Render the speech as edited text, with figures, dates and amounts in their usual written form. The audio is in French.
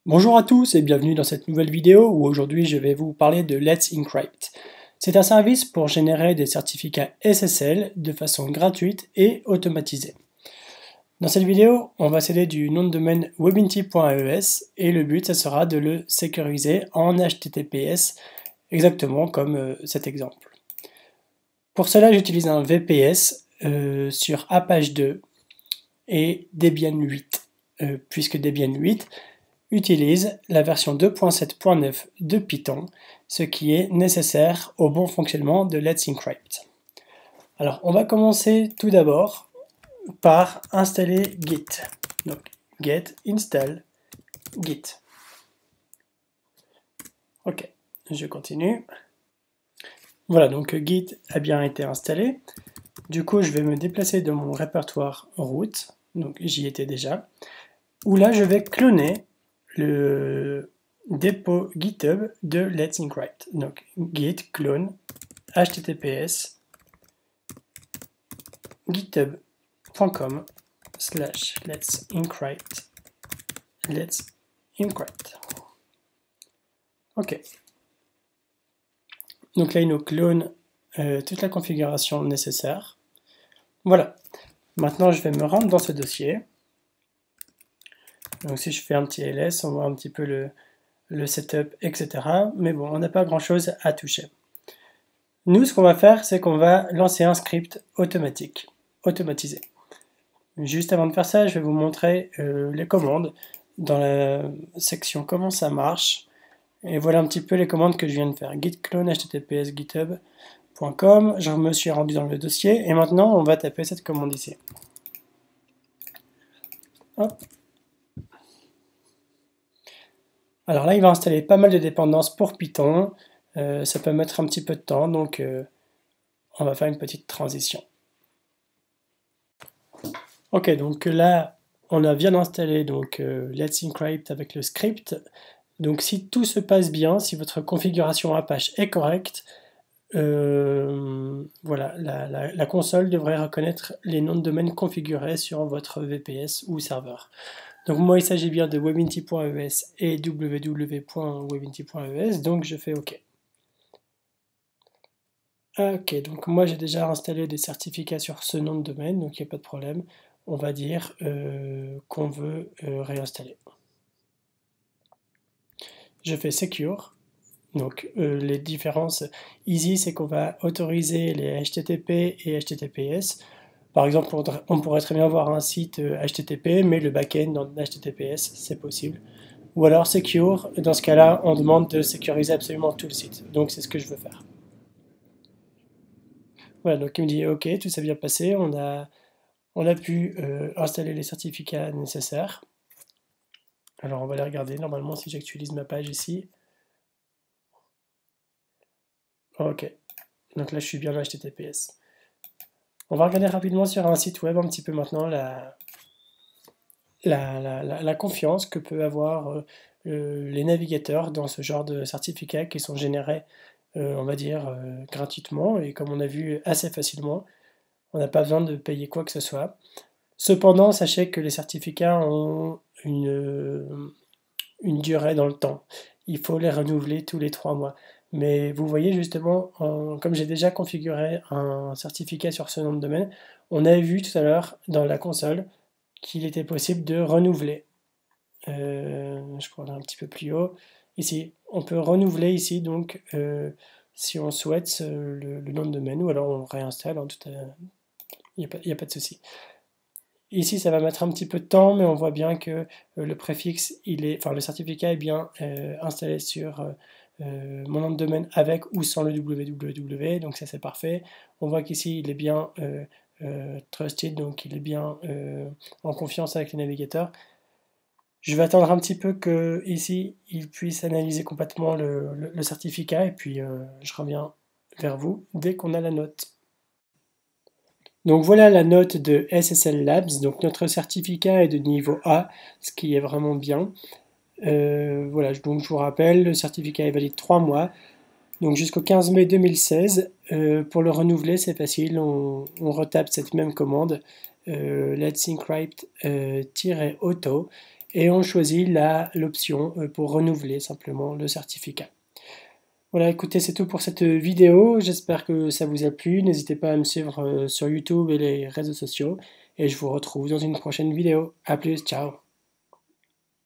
Bonjour à tous et bienvenue dans cette nouvelle vidéo où aujourd'hui je vais vous parler de Let's Encrypt. C'est un service pour générer des certificats SSL de façon gratuite et automatisée. Dans cette vidéo, on va s'aider du nom de domaine webinty.es et le but, ça sera de le sécuriser en HTTPS, exactement comme cet exemple. Pour cela, j'utilise un VPS sur Apache 2 et Debian 8, puisque Debian 8 utilise la version 2.7.9 de Python, ce qui est nécessaire au bon fonctionnement de Let's Encrypt. Alors, on va commencer tout d'abord par installer Git. Donc, get install Git. Ok, je continue. Voilà, donc Git a bien été installé. Du coup, je vais me déplacer dans mon répertoire root, donc j'y étais déjà, où là, je vais cloner le dépôt GitHub de Let's Encrypt. Donc git clone https github.com/let's encrypt. Ok. Donc là, il nous clone toute la configuration nécessaire. Voilà. Maintenant, je vais me rendre dans ce dossier. Donc si je fais un petit ls, on voit un petit peu le setup, etc. Mais bon, on n'a pas grand-chose à toucher. Nous, ce qu'on va faire, c'est qu'on va lancer un script automatisé. Juste avant de faire ça, je vais vous montrer les commandes dans la section comment ça marche. Et voilà un petit peu les commandes que je viens de faire. Git clone https github.com. Je me suis rendu dans le dossier et maintenant on va taper cette commande ici. Hop. Alors là, il va installer pas mal de dépendances pour Python. Ça peut mettre un petit peu de temps, donc on va faire une petite transition. Ok, donc là, on a bien installé donc Let's Encrypt avec le script. Donc si tout se passe bien, si votre configuration Apache est correcte, voilà, la console devrait reconnaître les noms de domaine configurés sur votre VPS ou serveur. Donc moi, il s'agit bien de webinty.es et www.webinty.es, donc je fais OK. Ok, donc moi j'ai déjà installé des certificats sur ce nom de domaine, donc il n'y a pas de problème. On va dire qu'on veut réinstaller. Je fais Secure. Donc les différences ici, c'est qu'on va autoriser les HTTP et HTTPS. Par exemple, on pourrait très bien avoir un site HTTP, mais le backend dans HTTPS, c'est possible. Ou alors Secure, dans ce cas-là, on demande de sécuriser absolument tout le site. Donc c'est ce que je veux faire. Voilà, donc il me dit OK, tout s'est bien passé, on a pu installer les certificats nécessaires. Alors on va les regarder, normalement si j'actualise ma page ici. Ok, donc là je suis bien dans HTTPS. On va regarder rapidement sur un site web un petit peu maintenant la confiance que peut avoir les navigateurs dans ce genre de certificats qui sont générés, on va dire, gratuitement et comme on a vu assez facilement. On n'a pas besoin de payer quoi que ce soit. Cependant, sachez que les certificats ont une durée dans le temps. Il faut les renouveler tous les 3 mois. Mais vous voyez justement, comme j'ai déjà configuré un certificat sur ce nom de domaine, on a vu tout à l'heure dans la console qu'il était possible de renouveler. Je prendrai un petit peu plus haut. Ici, on peut renouveler ici, donc si on souhaite le nom de domaine, ou alors on réinstalle, hein, il n'y a pas de souci. Ici, ça va mettre un petit peu de temps, mais on voit bien que le préfixe, le certificat est bien installé sur mon nom de domaine avec ou sans le www, donc ça c'est parfait. On voit qu'ici, il est bien trusted, donc il est bien en confiance avec les navigateurs. Je vais attendre un petit peu que ici, il puisse analyser complètement le certificat, et puis je reviens vers vous dès qu'on a la note. Donc voilà la note de SSL Labs. Donc notre certificat est de niveau A, ce qui est vraiment bien. Voilà, donc je vous rappelle, le certificat est valide 3 mois, donc jusqu'au 15 mai 2016. Pour le renouveler, c'est facile, on retape cette même commande, let's encrypt-auto, et on choisit l'option pour renouveler simplement le certificat. Voilà, écoutez, c'est tout pour cette vidéo. J'espère que ça vous a plu. N'hésitez pas à me suivre sur YouTube et les réseaux sociaux. Et je vous retrouve dans une prochaine vidéo. A plus, ciao!